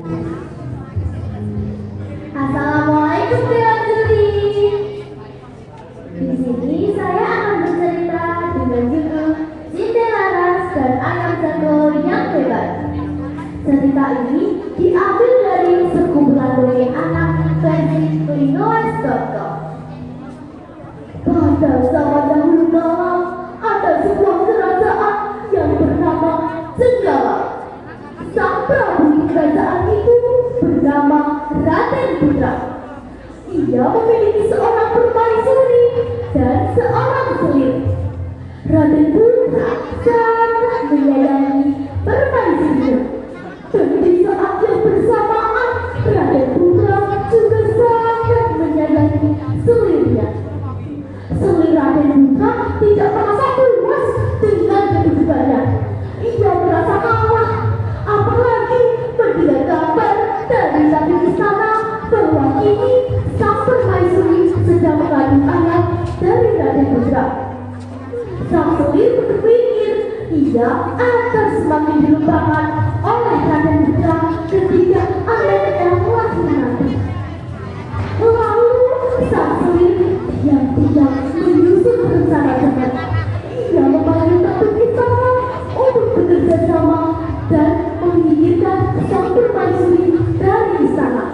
Assalamualaikum Dewan Juri. Di sini saya akan bercerita dengan judul Cinta Laras dan Ayam Jago yang Hebat. Cerita ini diambil dari sekumpulan dongeng anak versi Lingoes.com. Pada zaman dahulu kala ada sebuah kerajaan yang bernama Jenggala. Sang prabu kerajaan itu bernama Raden Putra. Ia memiliki seorang permaisuri dan seorang selir. Raden Putra sangat menyayangi permaisurinya. Dan di saat yang bersamaan, Raden Putra juga sangat menyayangi selirnya. Selir Raden Putra tidak merasa puas dengan kedudukannya. Ia merasa kalah, apalagi mendengar kabar dari samping istana bahwa kini sang permaisuri sedang mengandung anak dari Raden Putra. Sang selir berpikir ia akan semakin dilupakan oleh Raden Putra ketika anaknya lahir nanti. Lalu sang selir diam-diam menyusun rencana-rencana. Ia memanggil ketua istana untuk bekerja sama dan menyingkirkan sang permaisuri dari istana.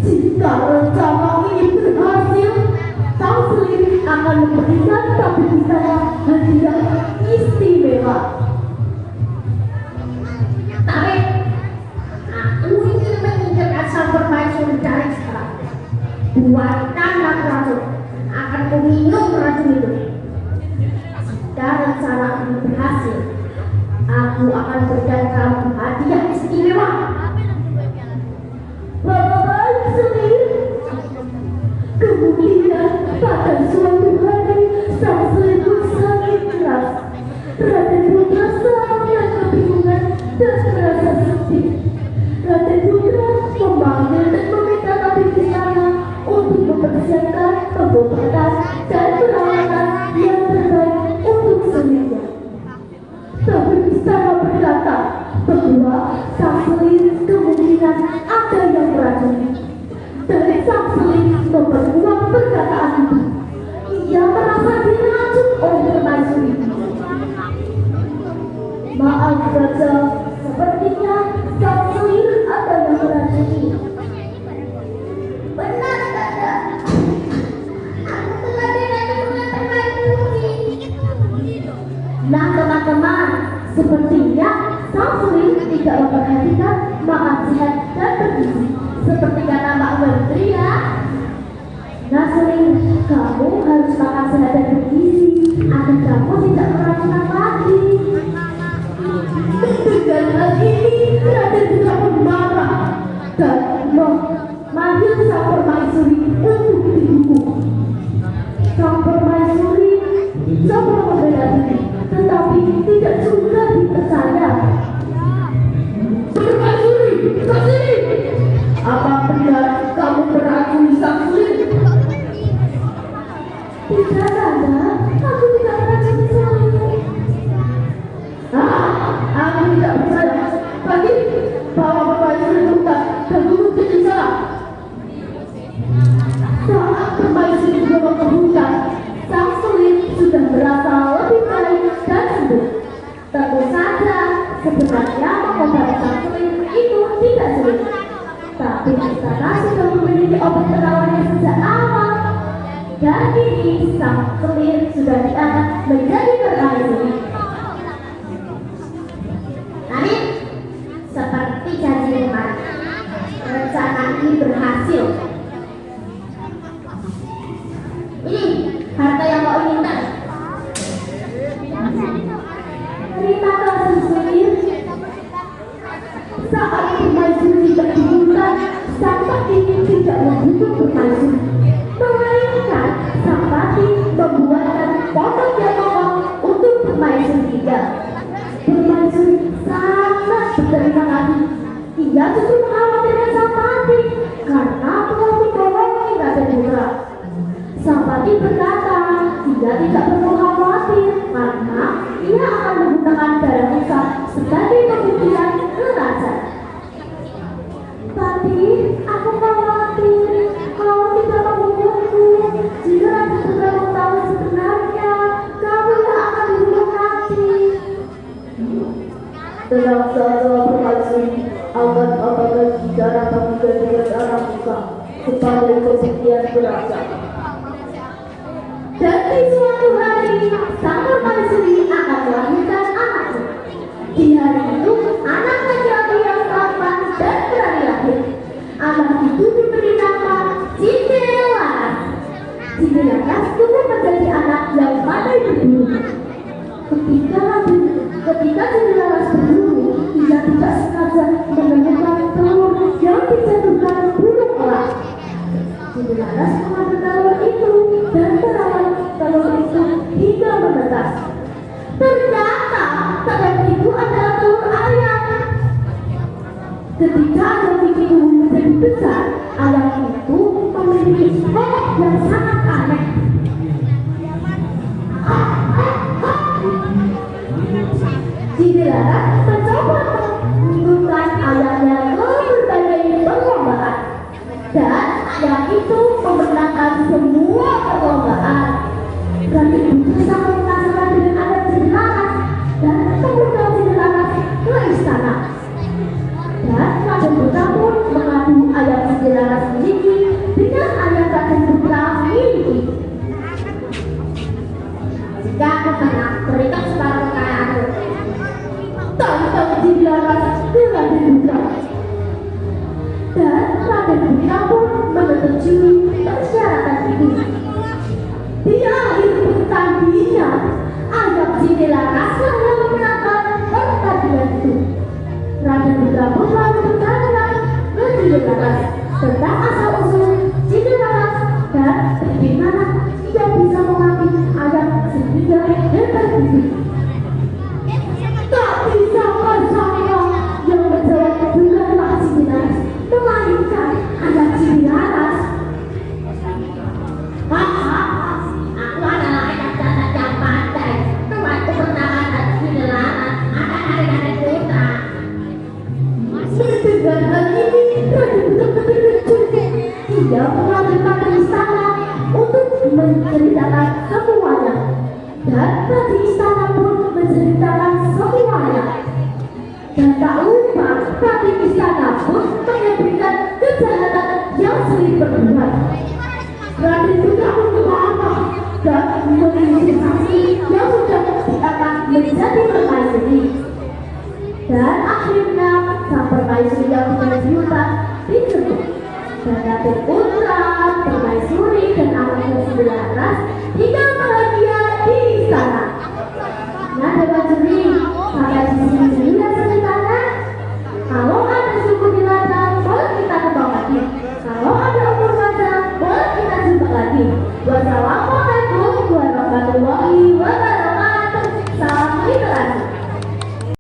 Jika rencana ini berhasil, sang selir akan memberikan tabib istana hadiah istimewa. Tapi aku ingin menyingkirkan sang permaisuri dari istana. Buatkan aku racun, akan kuminum racun itu. Jika rencana ini berhasil, aku akan berikan kamu hadiah istimewa. Baik selir. Kemudian pada suatu hari sang selir pun sakit keras. Raden Putra sangat kebingungan dan merasa sedih. Raden Putra memanggil dan meminta tabib istana untuk mempersiapkan pengobatan dan perawatan yang terbaik untuk selirnya. Tabib istana berkata bahwa sang selir kemungkinan ada yang meracuni. Dari sang selir memperkuat perkataan itu. Ia merasa diracun oleh permaisuri. Maaf saja, sepertinya sang selir ada yang meracuni. Benar, Kanda. Aku telah diracun oleh permaisuri. Nah teman-teman, sepertinya sang selir tidak memperhatikan makan sehat dan bergizi seperti kata Pak Menteri ya. Nah selir, kamu harus makan sehat dan bergizi agar kamu tidak keracunan lagi. Dengan hal ini, Raden Putra pun marah dan memanggil sang permaisuri untuk dihukum. Sang permaisuri coba membela diri, tetapi tidak juga dipercaya. Permaisuri, ke sini! Apa benar kamu meracuni sang selir? Tidak ada, aku tidak meracuni selir. Aku tidak percaya. Bagi bawa permaisuri hutan dan duduk di sana. Saat permaisuri dibawa ke hutan, sang selir sudah merasa lebih baik dan sembuh. Tentu saja, sebenarnya mengobati sang selir itu tidak sulit. Tapi istana sudah memiliki obat penawarnya sejak awal. Dan kini sang selir sudah diangkat menjadi permaisuri. Tapi seperti janji kemarin, rencana ini berhasil. Ini harta yang kau inginkan. Terima kasih selir. Saat permaisuri tidak dibutuhkan, sang pati tidak membutuh permaisuri. Melainkan sang pati membuatkan potong yang kokoh untuk permaisuri tinggal. Permaisuri sangat berterima kasih. Ia justru mengkhawatirkan sang pati karena telah membohongi Raden Putra. Sang pati berkata, ia tidak perlu khawatir karena ia akan menggunakan darah Musa sebagai pembuktian ke raja. saja permaisuri akan apakah bicara apabila dengan arah muka kepada kesekian berasa. Dan di suatu hari sang permaisuri akan melahirkan anaknya. Di hari itu anak laki-laki yang tampan dan berani lahir. Anak itu diberi nama Cinderella. Cinderella tumbuh menjadi anak yang pandai berburu. Ketika Cinderella berburu, ia tidak sengaja menemukan telur yang dijatuhkan burung elang. Cinderella mengambil telur itu dan merawat telur itu hingga menetas. Ternyata telur itu adalah telur ayam. Ketika ayam itu menjadi besar, ayam itu memiliki ekor yang sangat aneh. Cinderella mencoba menunjukkan ayamnya ke berbagai perlombaan, dan ayam itu memenangkan semua perlombaan. Raja itu sangat penasaran dengan ayam Cinderella dan mengundang Cinderella ke istana. Dan Raja Putra pun mengadu ayam Cinderella sendiri dengan ayam Raja Putra ini. Jika aku menang, berikan separuh kekayaanku. Tahu-tahu Cinderella ke Raja Putra. Dan Raja Putra pun menyetujui persyaratan itu. Di akhir pertandingan, ayam Cinderella yang memenangkan pertandingan itu. Raja Putra pun lalu bertanya ke Cinderella tentang asal-usul Cinderella dan bagaimana ia bisa mengambil ayam sehingga hebat itu. Tak bisa saya yang menjawab bukanlah Cinderella, melainkan ayam Cinderella. Aku adalah ayam jantan yang pandai. Tuanku pertama dan Cinderella akan hari-hari putra. Mendengar hal ini, Raja Putra terkejut. Ia melanjutkan ke istana untuk menceritakan semuanya. Dan Raja istana pun menceritakan semuanya. Dan tak lupa, Raja istana pun menyampaikan kejahatan yang sering berbuat. Raja Putra pun marah dan memilih saksi yang sudah diangkat menjadi permaisuri. Dan akhirnya sang permaisuri yang berjuta disebut. Dan Raja Putra, permaisuri dan anaknya Cinderella tinggal bahagia di istana. Nah, Dewa Juri, sampai di sini dulu ya ceritanya. Kalau ada suku di ladang, boleh kita kembang lagi. Kalau ada umur ladang, boleh kita jumpa lagi. Wassalamualaikum.